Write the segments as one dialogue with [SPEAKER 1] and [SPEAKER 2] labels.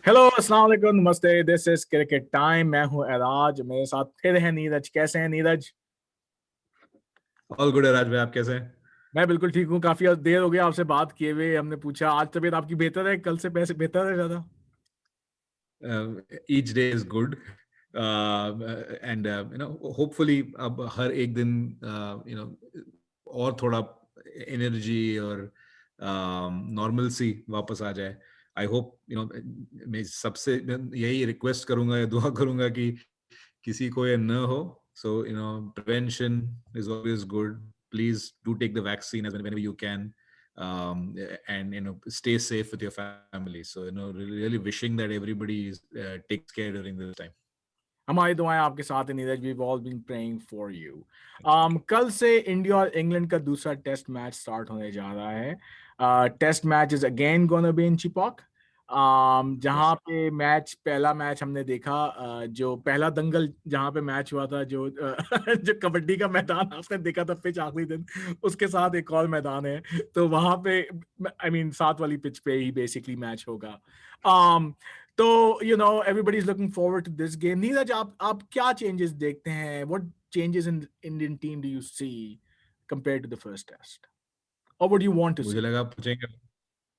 [SPEAKER 1] Hello, अस्सलाम वालेकुम, नमस्ते। This is cricket time. मैं हूं एराज, मेरे साथ फिर है नीरज। कैसे हैं नीरज?
[SPEAKER 2] ऑल गुड है राज भाई, आप कैसे हैं?
[SPEAKER 1] मैं बिल्कुल ठीक हूँ। काफी देर हो गया आपसे बात किए हुए। हमने पूछा आज तबीयत आपकी बेहतर है, कल से पैसे बेहतर है ज्यादा?
[SPEAKER 2] Each day is good and hopefully अब हर एक दिन और थोड़ा एनर्जी और नॉर्मलसी वापस आ जाए। आई होप मैं सबसे यही रिक्वेस्ट करूंगा या दुआ करूंगा कि किसी को ये न हो. So prevention is always good. Please do take the vaccine as whenever you can, and stay safe with your family. So really wishing that everybody takes care during this time.
[SPEAKER 1] हमारी दुआएं आपके साथ हैं Neeraj. We all been praying for you. कल से India और England का दूसरा टेस्ट मैच स्टार्ट होने जा रहा है। Test match is again gonna be in Chepauk.
[SPEAKER 2] Yes.
[SPEAKER 1] जहाँ पे मैच, पहला मैच हमने देखा, जो पहला दंगल जहाँ पे मैच हुआ था, जो जो कबड्डी का मैदान आपने देखा था पिच आखिरी दिन, उसके साथ एक और मैदान है। तो वहां पे आई मीन साथ वाली पिच पे ही बेसिकली मैच होगा। तो everybody is looking forward to this game. Neeraj, आप क्या चेंजेस देखते हैं? What changes in Indian team do you see compare to the first test, और what do you want to
[SPEAKER 2] मुझे
[SPEAKER 1] सी?
[SPEAKER 2] लगा आप पूछेंगे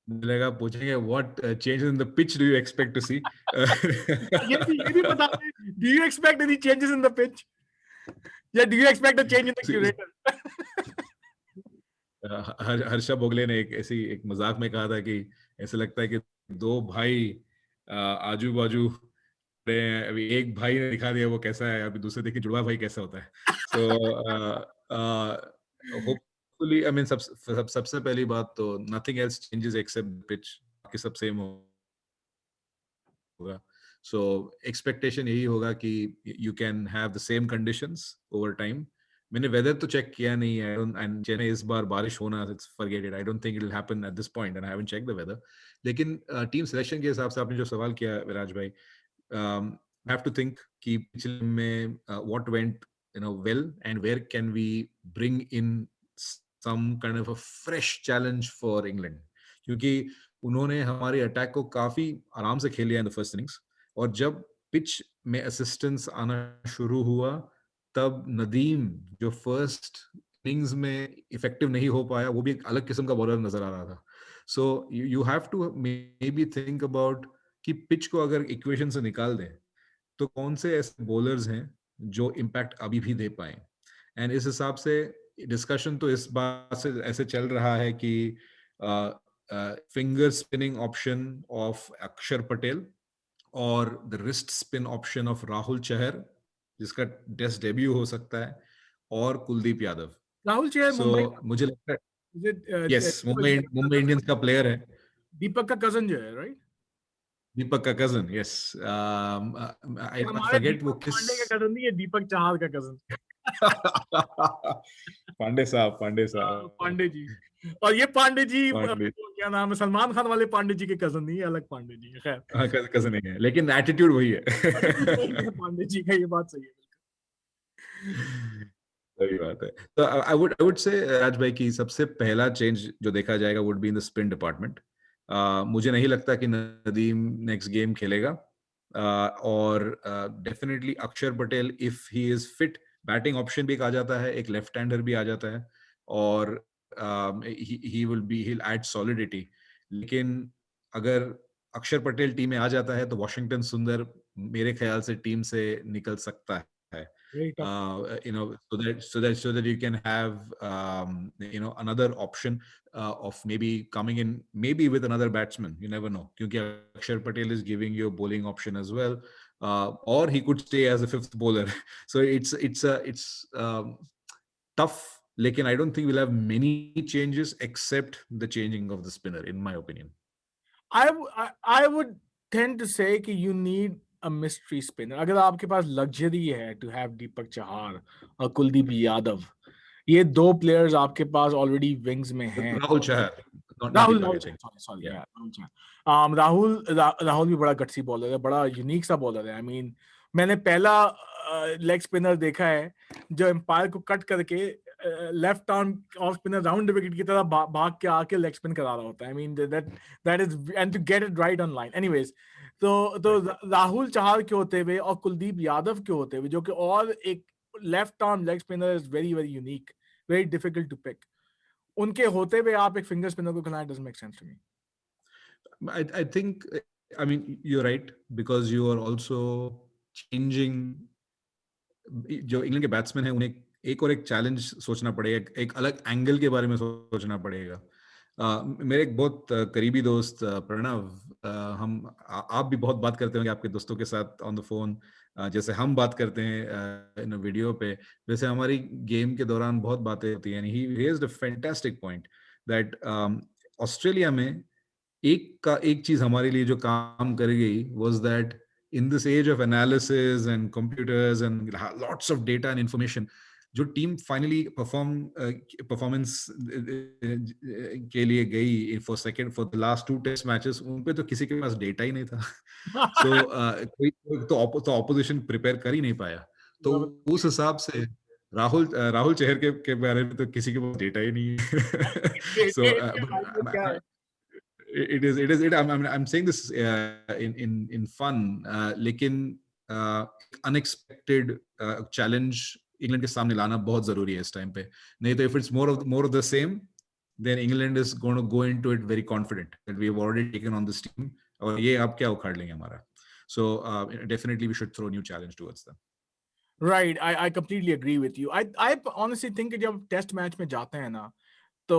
[SPEAKER 2] मुझे लगा आप पूछेंगे what changes in the pitch do you expect to see?
[SPEAKER 1] ये भी बता दें, do you expect any changes in the pitch, या do you expect a change in the
[SPEAKER 2] See,
[SPEAKER 1] curator?
[SPEAKER 2] Harsha Bhogle ने ऐसी एक मजाक में कहा था कि ऐसा लगता है कि दो भाई आजू बाजू खड़े हैं। अभी एक भाई ने दिखा दिया वो कैसा है, अभी दूसरे देखिए जुड़वा भाई कैसा होता है. सो होपफुली आई मीन सबसे पहली बात तो nothing else changes except pitch, बाकी सब सेम होगा. सो एक्सपेक्टेशन यही होगा कि you can have the same conditions over time. मैंने वेदर तो चेक किया नहीं है. एंड चेन्नई इस बार बारिश होना, it's forget it. I don't think it will happen at this point and I haven't check the weather. लेकिन टीम सिलेक्शन के हिसाब से आपने जो सवाल किया विराज भाई, हैव टू थिंक कि पिछले में what went well and where can we bring in some kind of a fresh challenge for England. क्योंकि उन्होंने हमारे अटैक को काफी आराम से खेल लिया इन द फर्स्ट इनिंग्स. और जब पिच में असिस्टेंस आना शुरू हुआ, तब नदीम जो फर्स्ट इनिंग्स में इफेक्टिव नहीं हो पाया, वो भी एक अलग किस्म का बॉलर नजर आ रहा था. So you have to maybe think about कि पिच को अगर इक्वेशन से निकाल दें तो कौन से ऐसे बॉलर्स हैं जो इम्पैक्ट अभी भी दे पाए. एंड इस हिसाब से डिस्कशन तो इस बात से ऐसे चल रहा है कि फिंगर स्पिनिंग ऑप्शन ऑफ अक्षर पटेल और the wrist spin option of Rahul Chahar, जिसका टेस्ट डेब्यू हो सकता है, और कुलदीप यादव.
[SPEAKER 1] राहुल चेहर
[SPEAKER 2] सो
[SPEAKER 1] मुंबई,
[SPEAKER 2] मुझे लगता है यस,
[SPEAKER 1] दीपक
[SPEAKER 2] मुंबई मुंबई इंडियंस का प्लेयर है.
[SPEAKER 1] दीपक का कजन जो है, राइट?
[SPEAKER 2] दीपक का कजन, यस. आई
[SPEAKER 1] हमारे
[SPEAKER 2] फॉरगेट वो
[SPEAKER 1] दीपक
[SPEAKER 2] किस.
[SPEAKER 1] पांडे का कजन नहीं है, दीपक चाहर का कजन।
[SPEAKER 2] पांडे साहब, पांडे साहब,
[SPEAKER 1] पांडे जी। और ये पांडे जी,
[SPEAKER 2] पांडे.
[SPEAKER 1] क्या नाम है, सलमान खान वाले पांडे जी के कजन नहीं है, अलग पांडे जी है। खैर,
[SPEAKER 2] हाँ, कजन ही है, लेकिन एटीट्यूड वही
[SPEAKER 1] attitude वही
[SPEAKER 2] है.
[SPEAKER 1] है पांडे जी का, ये बात सही है बिल्कुल।
[SPEAKER 2] सही बात है. तो आई वुड से राज भाई की सबसे पहला चेंज जो देखा जाएगा would be in the spin department. मुझे नहीं लगता कि नदीम नेक्स्ट गेम खेलेगा. और डेफिनेटली अक्षर Patel, if he is fit, batting option भी एक आ जाता है, एक लेफ्ट हैंडर भी आ जाता है, और he will be, he will add solidity. लेकिन अगर अक्षर पटेल टीम में आ जाता है तो वॉशिंगटन सुंदर मेरे ख्याल से टीम से निकल सकता है.
[SPEAKER 1] Very tough.
[SPEAKER 2] So that you can have another option of maybe coming in maybe with another batsman. You never know, क्योंकि Akshar Patel is giving you a bowling option as well, or he could stay as a fifth bowler. So it's tough. लेकिन I don't think we'll have many changes except the changing of the spinner, in my opinion.
[SPEAKER 1] I would tend to say कि you need a mystery spinner. अगर आपके पास luxury है to have दीपक चहार और कुलदीप यादव, ये दो players आपके पास already wings में हैं।
[SPEAKER 2] Rahul Chahar, not
[SPEAKER 1] Rahul
[SPEAKER 2] Deepak,
[SPEAKER 1] Rahul
[SPEAKER 2] I think.
[SPEAKER 1] Sorry
[SPEAKER 2] Yeah.
[SPEAKER 1] Rahul Rahul भी बड़ा गट्सी बॉलर है, बड़ा यूनिक सा बॉलर है। आई मीन, मैंने पहला लेग स्पिनर देखा है जो एम्पायर को कट करके left arm off spinner round wicket की तरह भाग के आके लेग स्पिन करा रहा होता है। I mean that is, and to get it right on line. Anyways, तो राहुल चहर के होते हुए और कुलदीप यादव के होते हुए, जो कि और एक left arm leg spinner is very very unique, very difficult to pick, उनके होते हुए आप एक फिंगर स्पिनर को खिलाएं, doesn't make sense to me.
[SPEAKER 2] I think, I mean, you're right, because you are also changing. जो इंग्लैंड के batsman हैं उन्हें एक और एक चैलेंज सोचना पड़ेगा, एक अलग एंगल के बारे में सोचना पड़ेगा. मेरे एक बहुत करीबी दोस्त प्रणव, आप भी बहुत बात करते होंगे आपके दोस्तों के साथ ऑन द फोन, जैसे हम बात करते हैं इन वीडियो पे, वैसे हमारी गेम के दौरान बहुत बातें होती हैं. He raised a fantastic point that Australia में एक चीज हमारे लिए जो काम कर गई was that in this age of analysis and computers and lots of data and information, जो टीम फाइनली परफॉर्मेंस के लिए गई for the last 2 test matches, उन पे तो किसी के पास डेटा ही नहीं था. सो कोई तो ऑपोजिशन प्रिपेयर कर ही नहीं पाया. तो उस हिसाब से राहुल चहर के बारे में तो किसी के पास डेटा ही नहीं है. सो I'm saying this in fun, लेकिन unexpected challenge इंग्लैंड के सामने लाना बहुत जरूरी है इस टाइम पे. नहीं तो if it's more of the same, then England is going to go into it very confident that we have already taken on this team, और ये आप क्या उखाड़ लेंगे हमारा. So definitely we should throw a new challenge towards them.
[SPEAKER 1] Right, I completely agree with you. I honestly think कि जब test match में जाते हैं ना, तो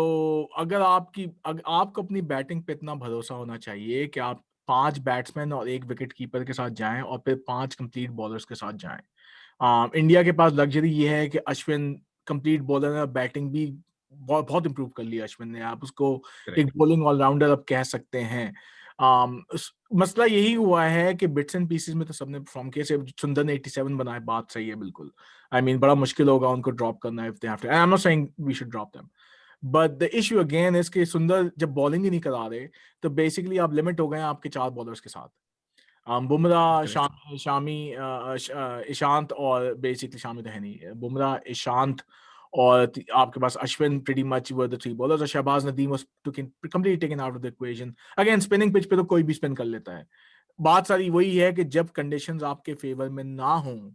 [SPEAKER 1] अगर आपको अपनी बैटिंग पे इतना भरोसा होना चाहिए कि आप 5 बैट्समैन और 1 विकेट कीपर के साथ जाएं और फिर 5 कंप्लीट बॉलर्स के साथ जाएं. इंडिया के पास लग्जरी ये है कि अश्विन कंप्लीट बॉलर है, बैटिंग भी बहुत बहुत इंप्रूव कर लिया अश्विन ने, आप उसको एक बॉलिंग ऑलराउंडर अब कह सकते हैं. मसला यही हुआ है कि बिट्स एंड पीसेस में तो सबने परफॉर्म किया, सिर्फ सुंदर ने 87 बनाए, बात सही है बिल्कुल. आई मीन बड़ा मुश्किल होगा उनको ड्रॉप करना if they have to. I am not saying we should drop them, but the issue again is कि सुंदर जब बॉलिंग ही नहीं करा रहे, तो बेसिकली आप लिमिट हो गए आपके 4 बॉलर्स के साथ. बुमराह, शामी, ईशांत, और बेसिकली शामी तो है नहीं, बुमराह, ईशांत, और आपके पास Ashwin pretty much were the 3 bowlers. और Shahbaz Nadeem was completely taken out of the equation. Again, spinning pitch पे तो कोई भी स्पिन कर लेता है. बात सारी वही है कि जब कंडीशंस आपके फेवर में ना हों,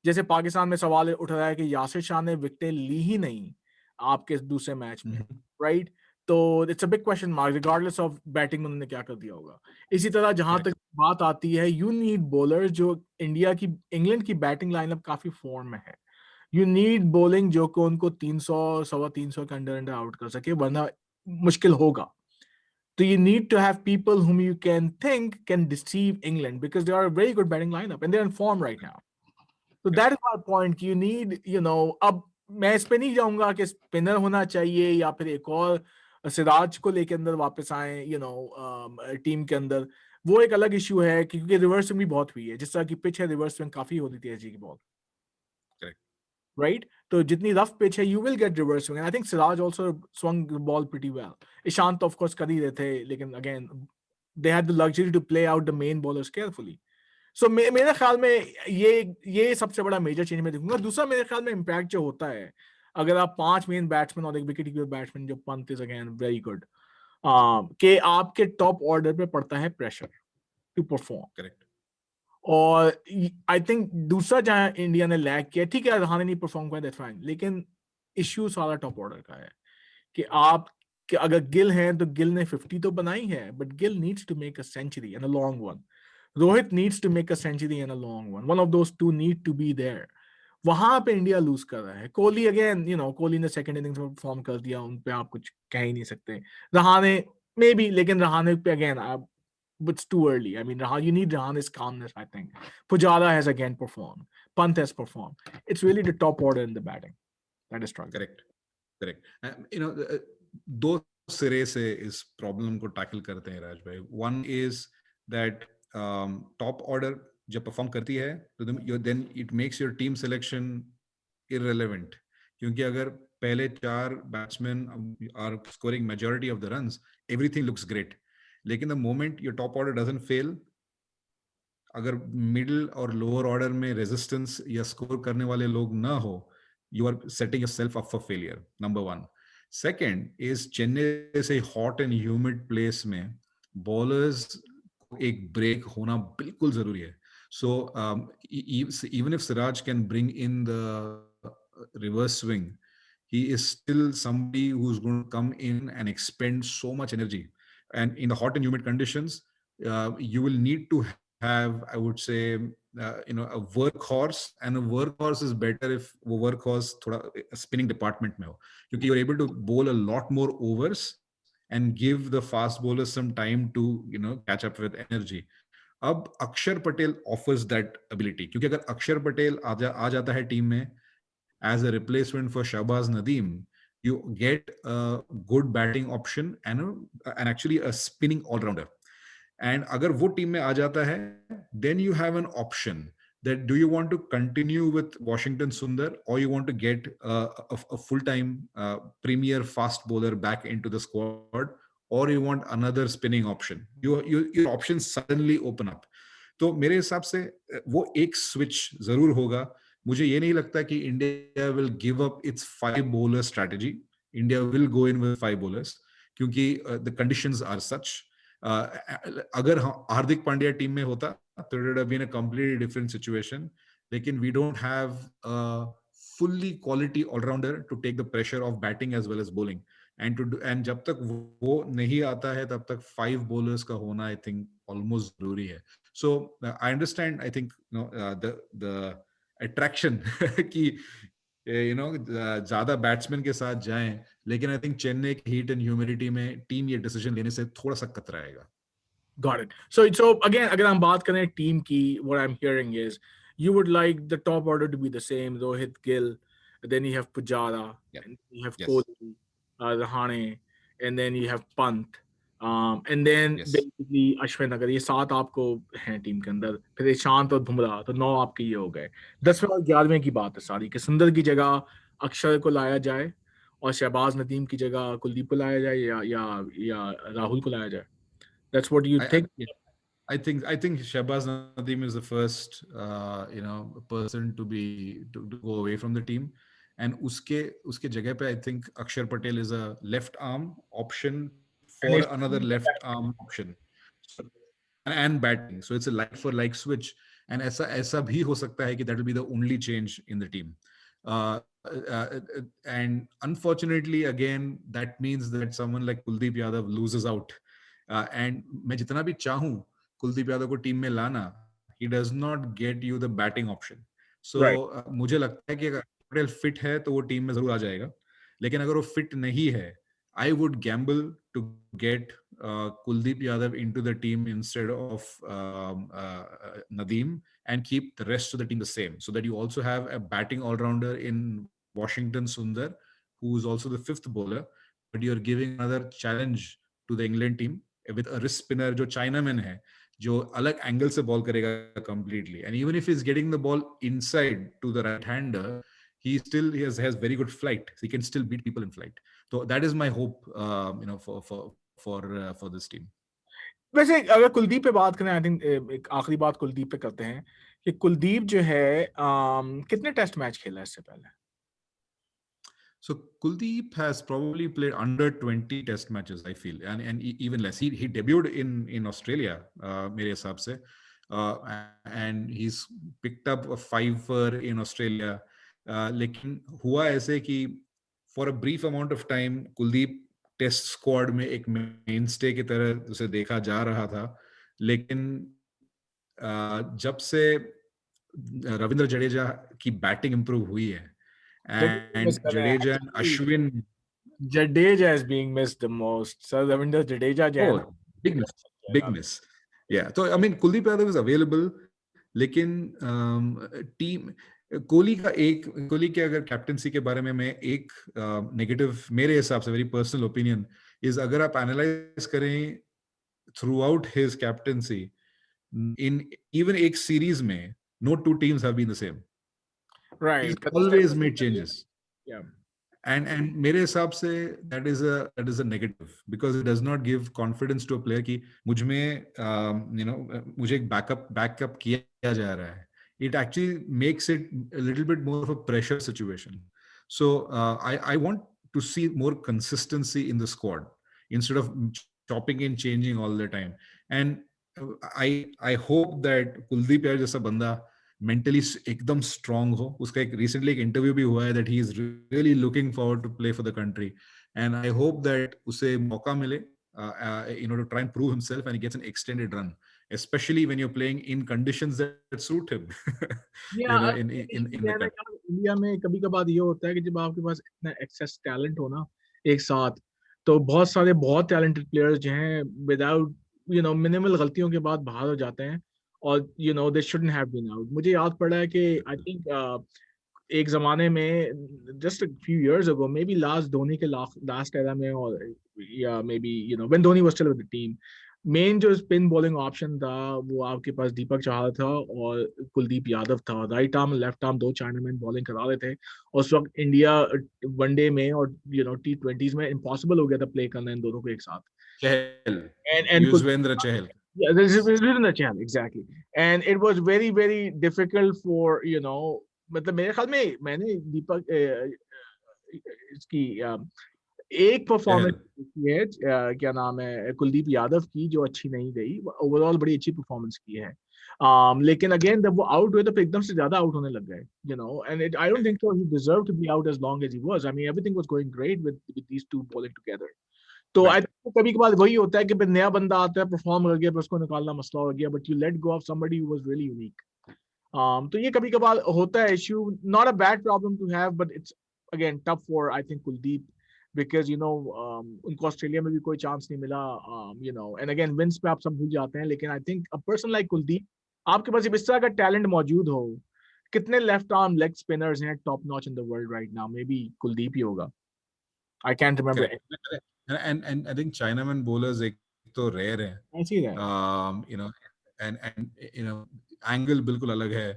[SPEAKER 1] जैसे पाकिस्तान में सवाल उठ रहा है कि यासिर शाह ने विकेटें ली ही नहीं आपके दूसरे मैच में, राइट? तो it's a big question mark regardless of batting उन्होंने क्या कर दिया होगा. इसी तरह जहां तक बात आती है, यू नीड बॉलर जो इंग्लैंड की बैटिंग लाइनअप काफी फॉर्म में है. यू नीड बॉलिंग जो को उनको 300 सवा 300 के अंडर आउट कर सके, वरना मुश्किल होगा. तो you need to have people whom you can think can deceive England because they are a very good batting lineup and they're in form right now. So that is my point. You need, अब मैं इस पे नहीं जाऊंगा कि spinner होना चाहिए या फिर एक और सिराज को लेके अंदर वापस आए, टीम के अंदर. वो एक अलग इश्यू है क्योंकि रिवर्स स्विंग भी बहुत हुई है, जिस तरह की पिच है रिवर्स स्विंग काफी होती थी एजी की बॉल, राइट? तो जितनी रफ पिच है, you will get reverse swing. I think Siraj also swung the ball pretty well. Ishant of course कर ही रहे थे, लेकिन again they had the luxury to play out the main bowlers carefully. सो मेरे ख्याल में ये सबसे बड़ा मेजर चेंज मैं देखूंगा. दूसरा मेरे ख्याल में इम्पैक्ट जो होता है, अगर आप 5 मेन बैट्समैन और 1 विकेट कीपर बैट्समैन, जो Pant is again very good, कि आपके टॉप ऑर्डर पे पड़ता है प्रेशर टू परफॉर्म.
[SPEAKER 2] करेक्ट.
[SPEAKER 1] और आई थिंक दूसरा जहां इंडिया ने लैग किया, ठीक है रहाणे नहीं परफॉर्म किया, दैट्स फाइन, लेकिन इश्यू सारा टॉप ऑर्डर का है कि अगर गिल है तो गिल ने 50 तो बनाई है, but Gill needs to make a century and a long one. Rohit needs to make a century and a long one. One of those two need to be there. वहां पे इंडिया लूज कर रहा है. कोहली अगेन, कोहली ने second innings में perform कर दिया, उन पे आप कुछ कह ही नहीं सकते. रहाणे मे बी, लेकिन रहाणे पे again it's too early. I mean, you need Rahane's calmness, I think. Pujara has again performed. Pant has performed. It's really the top order in the batting that is struggling.
[SPEAKER 2] Correct. दो सिरे से इस problem को tackle करते हैं राज भाई. One is that top order जब perform करती है तो then it makes your team selection irrelevant, क्योंकि अगर पहले 4 batsman are scoring majority of the runs, everything looks great. लेकिन the moment your top order doesn't fail, अगर मिडिल और लोअर ऑर्डर में रेजिस्टेंस या स्कोर करने वाले लोग ना हो, you are setting yourself up for failure. Number 1. Second is Chennai से हॉट एंड ह्यूमिड प्लेस में बॉलर्स एक ब्रेक होना बिल्कुल जरूरी है. So even if Siraj can bring in the reverse swing, he is still somebody who's going to come in and expend so much energy. And in the hot and humid conditions, you will need to have, I would say, a workhorse. And a workhorse is better if वो workhorse थोड़ा spinning department में हो, क्योंकि you're able to bowl a lot more overs and give the fast bowlers some time to catch up with energy. अब अक्षर Patel offers that ability, क्योंकि अगर अक्षर पटेल आ जाता है टीम में as a replacement for Shahbaz Nadeem, you get a good batting option and actually a spinning all-rounder. And अगर वो टीम में आ जाता है, then you have an option that do you want to continue with Washington Sundar, or you want to get a full-time premier fast bowler back into the squad, or you want another spinning option. Your options suddenly open up. तो मेरे हिसाब से वो एक switch जरूर होगा. मुझे ये नहीं लगता कि India will give up its 5 bowler strategy. India will go in with 5 bowlers, क्योंकि द कंडीशंस आर सच. अगर हार्दिक पांड्या टीम में होता तो it would have been a completely different situation. लेकिन we don't have a fully quality allrounder to take the pressure of batting as well as bowling. And जब तक वो नहीं आता है तब तक 5 बॉलर्स का होना आई थिंक ऑलमोस्ट जरूरी है. So I understand, I think, the attraction कि ज्यादा बैट्समैन के साथ जाएं, लेकिन आई थिंक चेन्नई की हीट एंड ह्यूमिडिटी में टीम ये डिसीजन लेने से थोड़ा सा कतराएगा.
[SPEAKER 1] Got it. So again, अगर हम बात करें टीम की, what I'm hearing is you would like the top order to be the same: Rohit, Gill, then you have Pujara, and you have Kohli, Rahane, and then you have Pant, and then basically Ashwin. अगर ये 7 आपको हैं team के अंदर, फिर ईशांत और बुमराह, तो 9 आपके ये हो गए. 10वें और 11वें की बात है सारी कि सुंदर की जगह अक्षर को लाया जाए और शहबाज नदीम की जगह कुलदीप को लाया जाए या राहुल को लाया जाए. That's what you think?
[SPEAKER 2] I think Shahbaz Nadeem is the first person to go away from the team, and uske jagah pe I think Akshar Patel is a left arm option for another left arm option and batting, so it's a like for like switch. And aisa bhi ho sakta hai ki that will be the only change in the team. And unfortunately again that means that someone like Kuldeep Yadav loses out. And मैं जितना भी चाहूं कुलदीप यादव को team में लाना, he does not get you the batting option. So मुझे लगता है कि अगर पटेल फिट है तो वो टीम में जरूर आ जाएगा, लेकिन अगर वो फिट नहीं है, I would gamble to get Kuldeep Yadav into the team instead of Nadeem, and keep the rest of the team the same, so that you also have a batting all-rounder in Washington Sundar, who is also the 5th bowler, but you're giving another challenge to the England team with a wrist spinner जो Chinaman है, जो अलग angle से ball करेगा completely. And even if he's getting the ball inside to the right hander, he has very good flight, so he can still beat people in flight. So that is my hope for this team.
[SPEAKER 1] वैसे अगर कुलदीप पे बात करें, I think एक आखिरी बात कुलदीप पे करते हैं कि कुलदीप जो है कितने टेस्ट मैच खेला है इससे पहले?
[SPEAKER 2] So Kuldeep has probably played under 20 test matches, I feel, and even less. He debuted in Australia, मेरे हिसाब से, and he's picked up a 5 in Australia. लेकिन हुआ ऐसे कि for a brief amount of time Kuldeep test squad में एक main stay की तरह उसे देखा जा रहा था, लेकिन जब से रविंद्र जडेजा की बैटिंग इंप्रूव हुई है, and Jadeja and Ashwin.
[SPEAKER 1] Jadeja is being missed the most. So Ravinder Jadeja,
[SPEAKER 2] big miss. Yeah. So I mean, Kuldeep Yadav is available, लेकिन टीम कोहली के अगर कैप्टनसी के बारे में मैं एक नेगेटिव मेरे हिसाब से वेरी पर्सनल ओपिनियन इज, अगर आप एनालाइज करें through out his captaincy in even एक सीरीज में, no 2 teams have been the same.
[SPEAKER 1] Right.
[SPEAKER 2] He's always made changes.
[SPEAKER 1] Yeah.
[SPEAKER 2] And मेरे हिसाब से that is a negative, because it does not give confidence to a player कि मुझ में मुझे एक बैकअप किया जा रहा है. It actually makes it a little bit more of a pressure situation. So I want to see more consistency in the squad instead of chopping and changing all the time. And I hope that Kuldeep Yadav जैसा बंदा mentally एकदम strong हो. उसका एक recently एक interview भी हुआ है that he is really looking forward to play for the country, and I hope that उसे मौका मिले to try and prove himself and he gets an extended run, especially when you're playing in conditions that suit him. In the country.
[SPEAKER 1] India में कभी कभार ये होता है कि जब आपके पास इतना एक्सेस टैलेंट हो ना एक साथ, तो बहुत सारे बहुत टैलेंटेड प्लेयर्स जो हैं विदाउट मिनिमल गलतियों के बाद बाहर हो जाते हैं, और they shouldn't have been out. मुझे याद पड़ा है कि आई थिंक एक जमाने में just few years ago, may be last Dhoni के लास्ट एरा में, और या may be when Dhoni was still with the team, main जो स्पिन बॉलिंग ऑप्शन था वो आपके पास दीपक चाहर था और कुलदीप यादव था. राइट आर्म लेफ्ट आर्म दो चाइनामैन बॉलिंग करा रहे थे. उस वक्त इंडिया वनडे में और T20s में इम्पॉसिबल हो गया था प्ले करना इन दोनों को एक साथ.
[SPEAKER 2] Chahal,
[SPEAKER 1] and
[SPEAKER 2] Yuzvendra Chahal.
[SPEAKER 1] Yeah, this is within the channel, exactly. And it was very, very difficult for, मतलब मेरे ख्याल में मैंने दीपक इसकी एक परफॉर्मेंस की है, क्या नाम है, कुलदीप यादव की, जो अच्छी नहीं गई. ओवरऑल बड़ी अच्छी परफॉर्मेंस की है. लेकिन अगेन जब वो आउट हुए तो एकदम से ज्यादा आउट होने लग गए, and I don't think so he deserve to be out as long as he was. I mean everything was going great with these two bowling together. तो आई थिंक कभी कभार वही होता है कि नया बंदा आता है, परफॉर्म कर गया, पर उसको निकालना मसला हो गया, but you let go of somebody who was really unique. तो ये कभी कभार होता है issue. Not a bad problem to have, but it's again tough for I think Kuldeep, because उनको ऑस्ट्रेलिया में भी कोई चांस नहीं मिला. एंड अगेन विंस पे आप सब भूल जाते हैं, लेकिन I think a person like Kuldeep, आपके पास जब इस तरह का टैलेंट मौजूद हो, कितने लेफ्ट आर्म लेग स्पिनर्स हैं top notch in the world right now? Maybe Kuldeep ही होगा. I can't remember.
[SPEAKER 2] And I think Chinaman bowlers एक तो rare हैं.
[SPEAKER 1] I see that.
[SPEAKER 2] And angle बिल्कुल अलग है.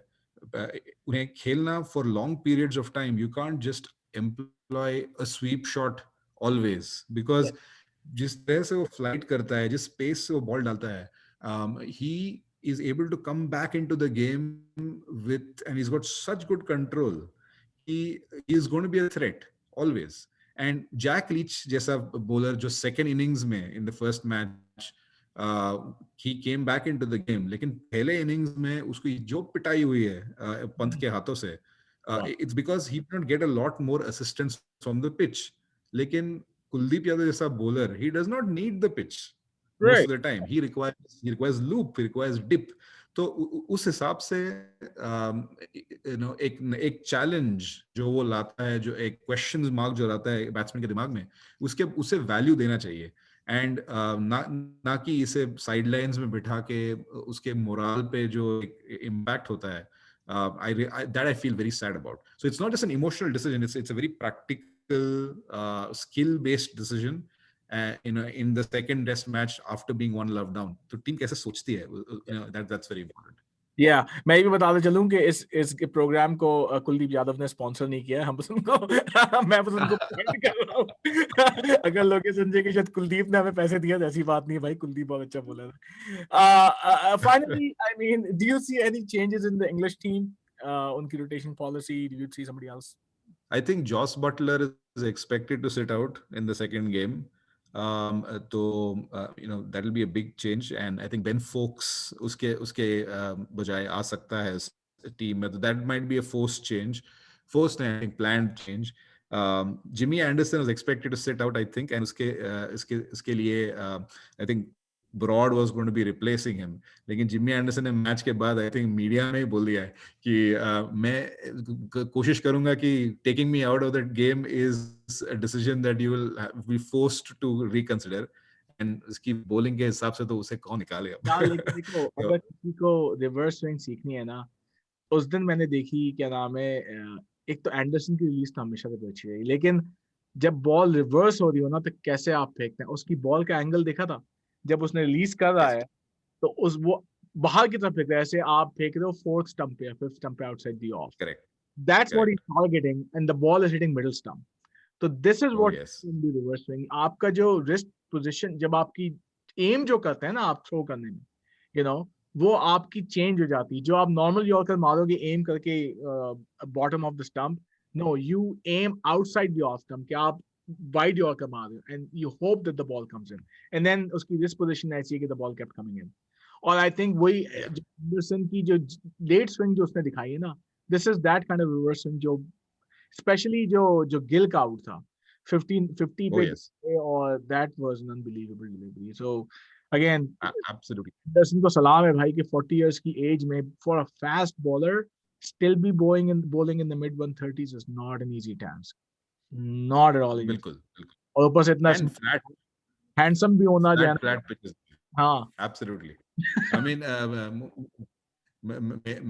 [SPEAKER 2] उन्हें खेलना for long periods of time, you can't just employ a sweep shot always, because जिस तरह से वो फ्लाइट करता है, जिस स्पेस से वो बॉल डालता है, he is able to come back into the game and he's got such good control. He is going to be a threat always. And Jack Leach जैसा bowler जो second innings में in the first match he came back into the game, लेकिन पहले innings में उसको जो पिटाई हुई है पंत के हाथों से, it's because he did not get a lot more assistance from the pitch. लेकिन कुलदीप यादव जैसा bowler, he does not need the pitch most of the time. He requires loop, he requires dip. तो उस हिसाब से एक चैलेंज जो वो लाता है, जो एक क्वेश्चन मार्क जो लाता है बैट्समैन के दिमाग में, उसे वैल्यू देना चाहिए. एंड ना कि इसे साइडलाइंस में बिठा के उसके मोरल पे जो इम्पैक्ट होता है, that I feel very sad about. So it's not just an emotional decision, it's a very practical skill based decision. In the second test match after being one love down, तो team कैसे सोचती है, that's very important.
[SPEAKER 1] मैं भी बताते चलूं कि इस प्रोग्राम को कुलदीप यादव ने स्पॉन्सर नहीं किया है. हम बस उनको मैं बस उनको पॉइंट कर रहा हूं. अगर लोग समझे कि शायद कुलदीप ने हमें पैसे दिए, तो ऐसी बात नहीं है भाई. कुलदीप बहुत अच्छा बोला था. Finally, I mean, do you see any changes in the English team, उनकी rotation policy? Do you see somebody else?
[SPEAKER 2] I think Joss Butler is expected to sit out in the second game. So that will be a big change, and I think Ben Foakes उसके बजाय आ सकता है इस team में. That might be a forced change, I think planned change. Jimmy Anderson was expected to sit out, I think, and इसके लिए I think Broad was going to be replacing him. लेकिन Jimmy Anderson ने match के बाद I think media में बोल दिया है कि मैं कोशिश करूंगा कि taking me out of that game is a decision that you will be forced to reconsider. And उसकी बॉलिंग के हिसाब से तो उसे कौन निकालेगा.
[SPEAKER 1] देखो, अगर किसी को रिवर्स स्विंग सीखनी है ना, उस दिन मैंने देखी, क्या नाम है, एक तो एंडरसन की रिलीज तो हमेशा से अच्छी रही, लेकिन जब बॉल रिवर्स हो रही हो ना, तो कैसे आप फेंकते हैं, उसकी बॉल का एंगल देखा था जब उसने रिलीज कर रहा है, तो वो बाहर की तरफ फेंक रहा है, ऐसे आप फेंक रहे हो फोर्थ स्टंप पे या फिफ्थ स्टंप पे outside the off.
[SPEAKER 2] Correct.
[SPEAKER 1] That's what he is targeting, and the ball is hitting middle stump. तो this is what the reverse swing. आपका जो रिस्ट पोजीशन, जब आपकी एम जो करते हैं ना आप थ्रो करने में, वो आपकी चेंज हो जाती है. जो आप नॉर्मल यॉर्कर मारोगे एम करके bottom of the stump, no, you aim outside the off stump, कि आप wide Yorker मार रहे हो, and you hope that the ball comes in, and then उसकी this position ऐसी है कि the ball kept coming in. और आई थिंक वही
[SPEAKER 2] Yeah.
[SPEAKER 1] एंडरसन की जो लेट स्विंग जो उसने दिखाई है ना, this is that kind of reverse swing जो स्पेशली जो गिल का आउट था 50
[SPEAKER 2] Oh
[SPEAKER 1] पे
[SPEAKER 2] yes.
[SPEAKER 1] और that was an unbelievable delivery. So again
[SPEAKER 2] Absolutely.
[SPEAKER 1] Anderson को सलाम है भाई कि 40 इयर्स की एज में for a fast bowler still be bowling in the mid 130s is not an easy task, not at all easy.
[SPEAKER 2] बिल्कुल बिल्कुल.
[SPEAKER 1] और ऊपर से इतना
[SPEAKER 2] And
[SPEAKER 1] हैंडसम भी होना जो है ना.
[SPEAKER 2] flat pitches.
[SPEAKER 1] हाँ.
[SPEAKER 2] Absolutely. I mean,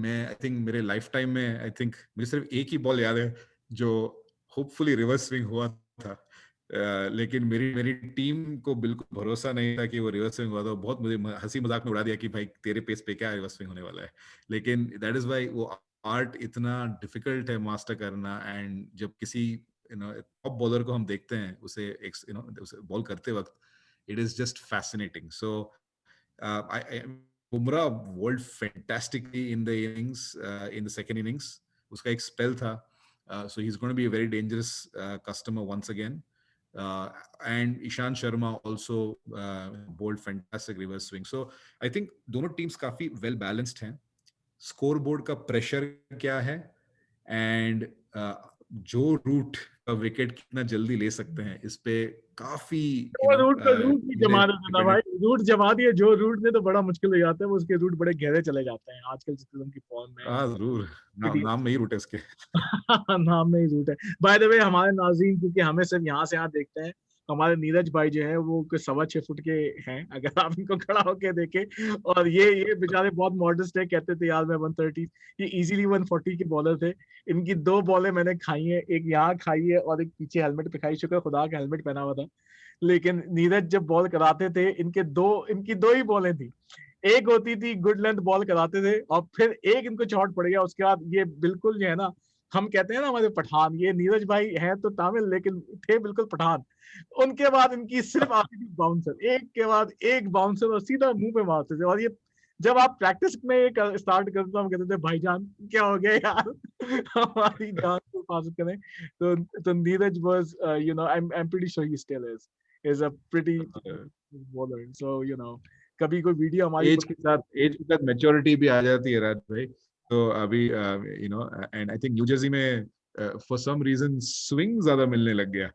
[SPEAKER 2] मैं आई थिंक मेरे लाइफ टाइम में आई थिंक मुझे सिर्फ एक ही बॉल याद है जो होपफुली रिवर्स स्विंग हुआ था. लेकिन मेरी मेरी टीम को बिल्कुल भरोसा नहीं था कि वो रिवर्स स्विंग हुआ था. बहुत मुझे हंसी मजाक में उड़ा दिया कि भाई तेरे पेस पे क्या रिवर्स स्विंग होने वाला है. लेकिन दैट इज वाई वो आर्ट इतना डिफिकल्ट है मास्टर करना. एंड जब किसी टॉप बॉलर को हम देखते हैं उसे उसे बॉल करते वक्त, it is just fascinating. So Bumrah world fantastically in the innings, in the second innings. उसका एक स्पेल था. So he's going to be a very dangerous customer once again. And Ishant Sharma also bowled fantastic reverse swing. So I think दोनों teams काफी well balanced हैं. Scoreboard का pressure क्या है, and जो रूट का विकेट कितना जल्दी ले सकते हैं, इस पे काफी
[SPEAKER 1] रूट की जमा देते ना भाई. रूट जमा दिए जो रूट में तो बड़ा मुश्किल हो जाता है. वो उसके रूट बड़े गहरे चले जाते हैं आजकल जिस किस्म की फॉर्म में.
[SPEAKER 2] हाँ जरूर. नाम में ही रूट है इसके.
[SPEAKER 1] नाम में ही रूट है. बाय द वे हमारे नाज़रीन क्योंकि हमें सिर्फ यहाँ से यहाँ देखते हैं, हमारे नीरज भाई जो है वो 6.25 फुट के हैं अगर आप इनको खड़ा होके देखें. और ये बेचारे बहुत मॉडस्ट है. कहते थे यार मैं 130, ये इजीली 140 के बॉलर थे. इनकी 2 बॉलें मैंने खाई है, एक यहाँ खाई है और एक पीछे हेलमेट पे खाई. शुक्र खुदा का हेलमेट पहना हुआ था. लेकिन नीरज जब बॉल कराते थे इनकी 2 ही बॉलें थी. एक होती थी गुड लेंथ बॉल कराते थे और फिर एक इनको चौट पड़ गया. उसके बाद ये बिल्कुल जो है ना, हम कहते हैं ना हमारे पठान, ये नीरज भाई हैं तो तमिल लेकिन थे बिल्कुल पठान. उनके बाद इनकी सिर्फ आती थी बाउंसर, एक के बाद एक बाउंसर और सीधा मुंह पे मारते थे. और ये जब आप प्रैक्टिस में स्टार्ट करते तो हम कहते थे भाईजान क्या हो गया यार, हमारी जान को हिफाजत करें. तो Neeraj was I am pretty sure he still is a pretty bowler. So कभी कोई वीडियो हमारी
[SPEAKER 2] एज के साथ मैच्योरिटी भी आ जाती है राज भाई. तो अभी and I think new Jersey में फॉर सम रीजन स्विंग ज्यादा मिलने लग गया.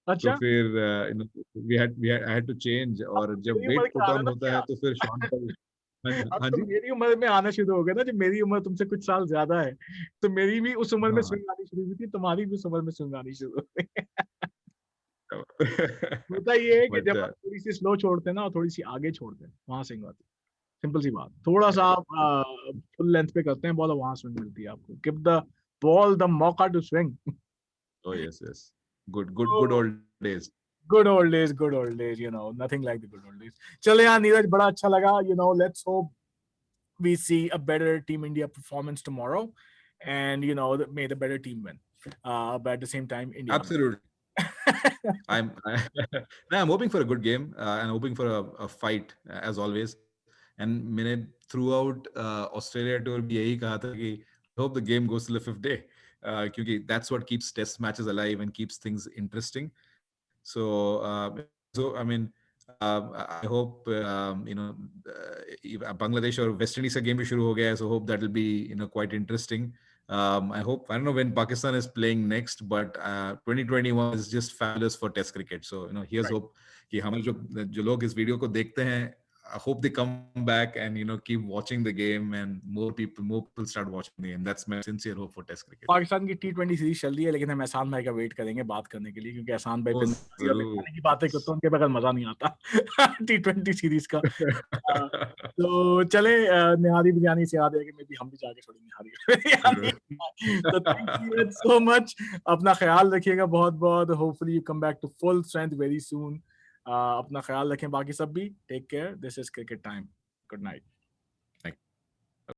[SPEAKER 1] अच्छा.
[SPEAKER 2] तो फिर I had to change. और जब वेट पुट ऑन होता है तो फिर शॉन पॉल.
[SPEAKER 1] अब
[SPEAKER 2] हाँ
[SPEAKER 1] तो
[SPEAKER 2] जी.
[SPEAKER 1] मेरी उम्र में आना शुरू हो गया ना. जब मेरी उम्र तुमसे कुछ साल ज्यादा है तो मेरी भी उस उम्र में
[SPEAKER 2] हाँ.
[SPEAKER 1] स्विंग आनी शुरू हुई थी, तुम्हारी भी उस उम्र में स्विंग आनी शुरू हो गई. होता ये है कि
[SPEAKER 2] बट
[SPEAKER 1] जब आप थोड़ी सी स्लो छोड़ते हैं ना और थोड़ी सी आगे छोड़ते हैं वहां स्विंग आती है. सिंपल सी बात. थोड़ा सा आप फुल लेंथ पे करते हैं बॉल, वहां स्विंग मिलती है आपको. गिव द बॉल द मौका to swing.
[SPEAKER 2] oh yes, good old days.
[SPEAKER 1] Good old days, good old days, nothing like the good old days. चलो यार नीरज, बड़ा अच्छा लगा. Let's hope we see a better Team India performance tomorrow, and may the better team win. But at the same time, India.
[SPEAKER 2] Absolutely. I'm hoping for a good game, and hoping for a fight as always. And मैंने throughout Australia tour भी यही कहा था कि I hope the game goes to the 5th day, क्योंकि that's what keeps test matches alive and keeps things interesting. So I mean, I hope Bangladesh or West Indies का game भी शुरू हो गया है. So hope that will be quite interesting. I don't know when Pakistan is playing next, but 2021 is just fabulous for Test cricket. So here's
[SPEAKER 1] Right.
[SPEAKER 2] hope कि हमारे जो लोग इस वीडियो को देखते हैं, I hope they come back and keep watching the game, and more people start watching the game. That's my sincere hope for Test cricket.
[SPEAKER 1] Pakistan की T20 series चल रही है, लेकिन हम एहसान भाई का वेट करेंगे बात करने के लिए, क्योंकि एहसान भाई खाने की बातें करते हैं, उनके बगैर मजा नहीं आता T20 सीरीज का. तो चले निहारी बिरयानी से याद है कि मैं भी हम भी जाके थोड़ी निहारी. तो थैंक यू सो मच. अपना ख्याल रखिएगा बहुत बहुत. Hopefully you come back to full strength very soon. अपना ख्याल रखें बाकी सब भी. Take care. This is cricket time. Good night.